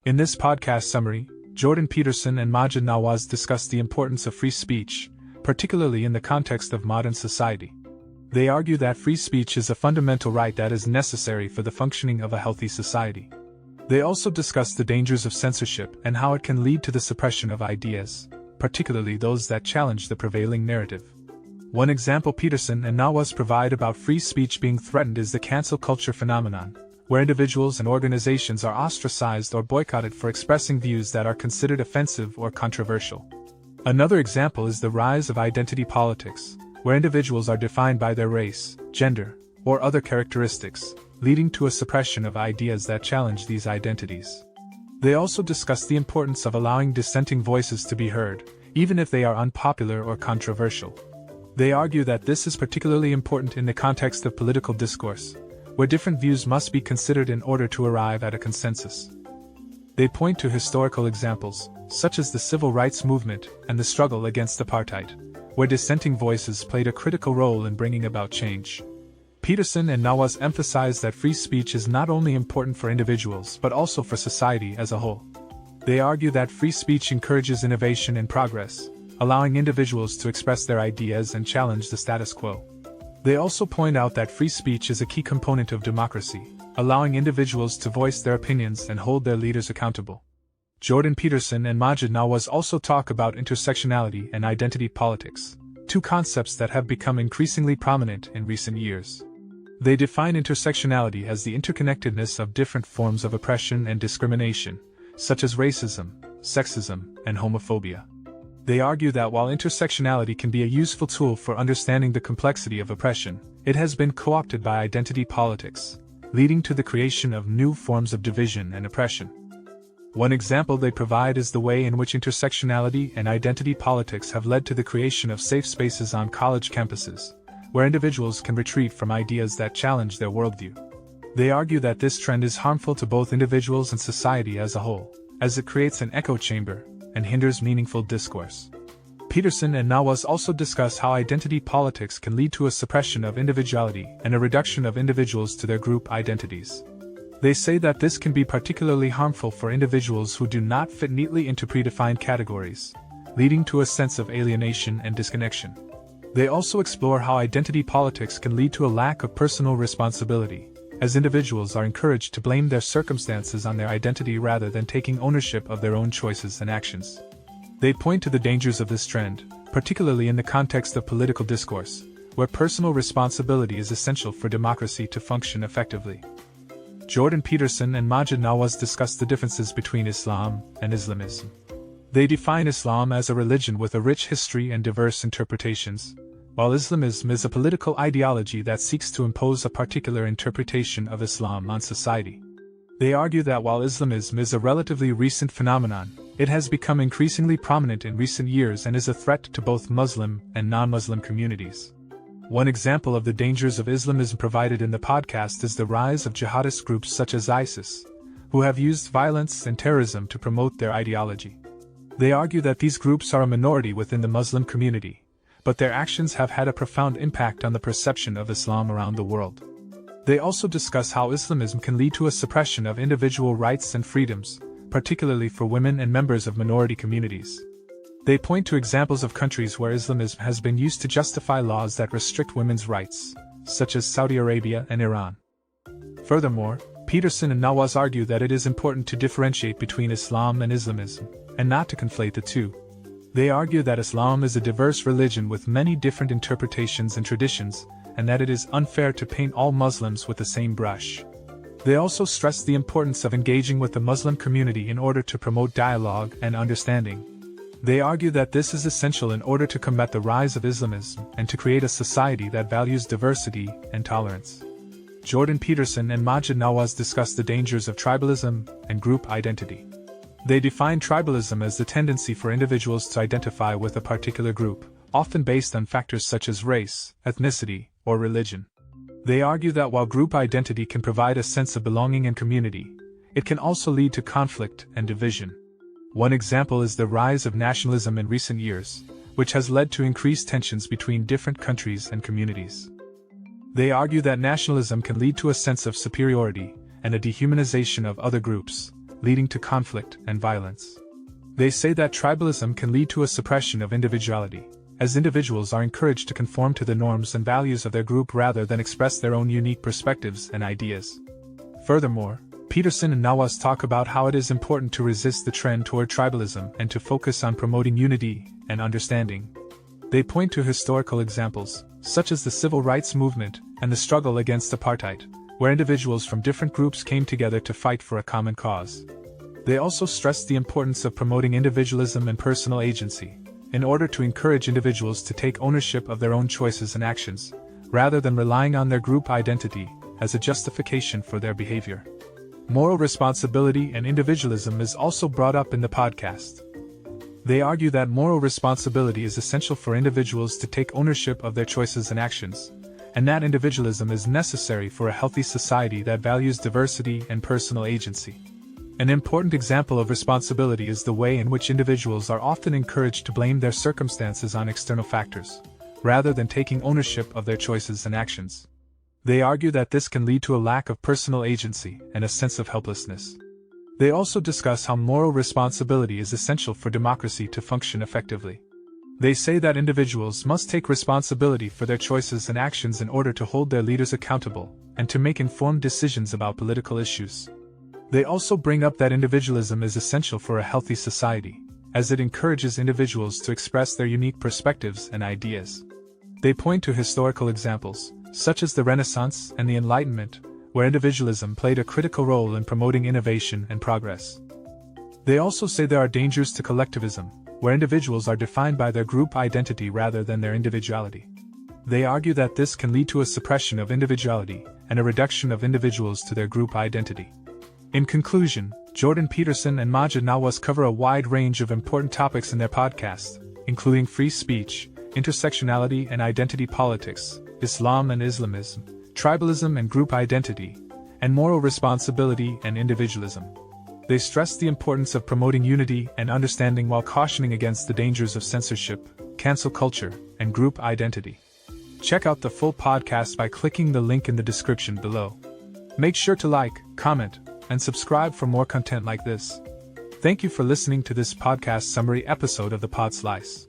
In this podcast summary, Peterson and Maajid Nawaz discuss the importance of free speech, particularly in the context of modern society. They argue that free speech is a fundamental right that is necessary for the functioning of a healthy society. They also discuss the dangers of censorship and how it can lead to the suppression of ideas, particularly those that challenge the prevailing narrative. One example Peterson and Nawaz provide about free speech being threatened is the cancel culture phenomenon, where individuals and organizations are ostracized or boycotted for expressing views that are considered offensive or controversial. Another example is the rise of identity politics, where individuals are defined by their race, gender, or other characteristics, leading to a suppression of ideas that challenge these identities. They also discuss the importance of allowing dissenting voices to be heard, even if they are unpopular or controversial. They argue that this is particularly important in the context of political discourse, where different views must be considered in order to arrive at a consensus. They point to historical examples, such as the civil rights movement and the struggle against apartheid, where dissenting voices played a critical role in bringing about change. Peterson and Nawaz emphasize that free speech is not only important for individuals but also for society as a whole. They argue that free speech encourages innovation and progress, allowing individuals to express their ideas and challenge the status quo. They also point out that free speech is a key component of democracy, allowing individuals to voice their opinions and hold their leaders accountable. Peterson and Maajid Nawaz also talk about intersectionality and identity politics, two concepts that have become increasingly prominent in recent years. They define intersectionality as the interconnectedness of different forms of oppression and discrimination, such as racism, sexism, and homophobia. They argue that while intersectionality can be a useful tool for understanding the complexity of oppression, it has been co-opted by identity politics, leading to the creation of new forms of division and oppression. One example they provide is the way in which intersectionality and identity politics have led to the creation of safe spaces on college campuses, where individuals can retreat from ideas that challenge their worldview. They argue that this trend is harmful to both individuals and society as a whole, as it creates an echo chamber and hinders meaningful discourse. Peterson and Nawaz also discuss how identity politics can lead to a suppression of individuality and a reduction of individuals to their group identities. They say that this can be particularly harmful for individuals who do not fit neatly into predefined categories, leading to a sense of alienation and disconnection. They also explore how identity politics can lead to a lack of personal responsibility, as individuals are encouraged to blame their circumstances on their identity rather than taking ownership of their own choices and actions. They point to the dangers of this trend, particularly in the context of political discourse, where personal responsibility is essential for democracy to function effectively. Peterson and Maajid Nawaz discuss the differences between Islam and Islamism. They define Islam as a religion with a rich history and diverse interpretations, while Islamism is a political ideology that seeks to impose a particular interpretation of Islam on society. They argue that while Islamism is a relatively recent phenomenon, it has become increasingly prominent in recent years and is a threat to both Muslim and non-Muslim communities. One example of the dangers of Islamism provided in the podcast is the rise of jihadist groups such as ISIS, who have used violence and terrorism to promote their ideology. They argue that these groups are a minority within the Muslim community, but their actions have had a profound impact on the perception of Islam around the world. They also discuss how Islamism can lead to a suppression of individual rights and freedoms, particularly for women and members of minority communities. They point to examples of countries where Islamism has been used to justify laws that restrict women's rights, such as Saudi Arabia and Iran. Furthermore, Peterson and Nawaz argue that it is important to differentiate between Islam and Islamism, and not to conflate the two. They argue that Islam is a diverse religion with many different interpretations and traditions, and that it is unfair to paint all Muslims with the same brush. They also stress the importance of engaging with the Muslim community in order to promote dialogue and understanding. They argue that this is essential in order to combat the rise of Islamism and to create a society that values diversity and tolerance. Peterson and Maajid Nawaz discuss the dangers of tribalism and group identity. They define tribalism as the tendency for individuals to identify with a particular group, often based on factors such as race, ethnicity, or religion. They argue that while group identity can provide a sense of belonging and community, it can also lead to conflict and division. One example is the rise of nationalism in recent years, which has led to increased tensions between different countries and communities. They argue that nationalism can lead to a sense of superiority and a dehumanization of other groups, leading to conflict and violence. They say that tribalism can lead to a suppression of individuality, as individuals are encouraged to conform to the norms and values of their group rather than express their own unique perspectives and ideas. Furthermore, Peterson and Nawaz talk about how it is important to resist the trend toward tribalism and to focus on promoting unity and understanding. They point to historical examples, such as the civil rights movement and the struggle against apartheid, where individuals from different groups came together to fight for a common cause. They also stress the importance of promoting individualism and personal agency, in order to encourage individuals to take ownership of their own choices and actions, rather than relying on their group identity as a justification for their behavior. Moral responsibility and individualism is also brought up in the podcast. They argue that moral responsibility is essential for individuals to take ownership of their choices and actions, and that individualism is necessary for a healthy society that values diversity and personal agency. An important example of responsibility is the way in which individuals are often encouraged to blame their circumstances on external factors, rather than taking ownership of their choices and actions. They argue that this can lead to a lack of personal agency and a sense of helplessness. They also discuss how moral responsibility is essential for democracy to function effectively. They say that individuals must take responsibility for their choices and actions in order to hold their leaders accountable and to make informed decisions about political issues. They also bring up that individualism is essential for a healthy society, as it encourages individuals to express their unique perspectives and ideas. They point to historical examples, such as the Renaissance and the Enlightenment, where individualism played a critical role in promoting innovation and progress. They also say there are dangers to collectivism, where individuals are defined by their group identity rather than their individuality. They argue that this can lead to a suppression of individuality and a reduction of individuals to their group identity. In conclusion, Jordan Peterson and Maajid Nawaz cover a wide range of important topics in their podcast, including free speech, intersectionality and identity politics, Islam and Islamism, tribalism and group identity, and moral responsibility and individualism. They stress the importance of promoting unity and understanding while cautioning against the dangers of censorship, cancel culture, and group identity. Check out the full podcast by clicking the link in the description below. Make sure to like, comment, and subscribe for more content like this. Thank you for listening to this podcast summary episode of the Pod Slice.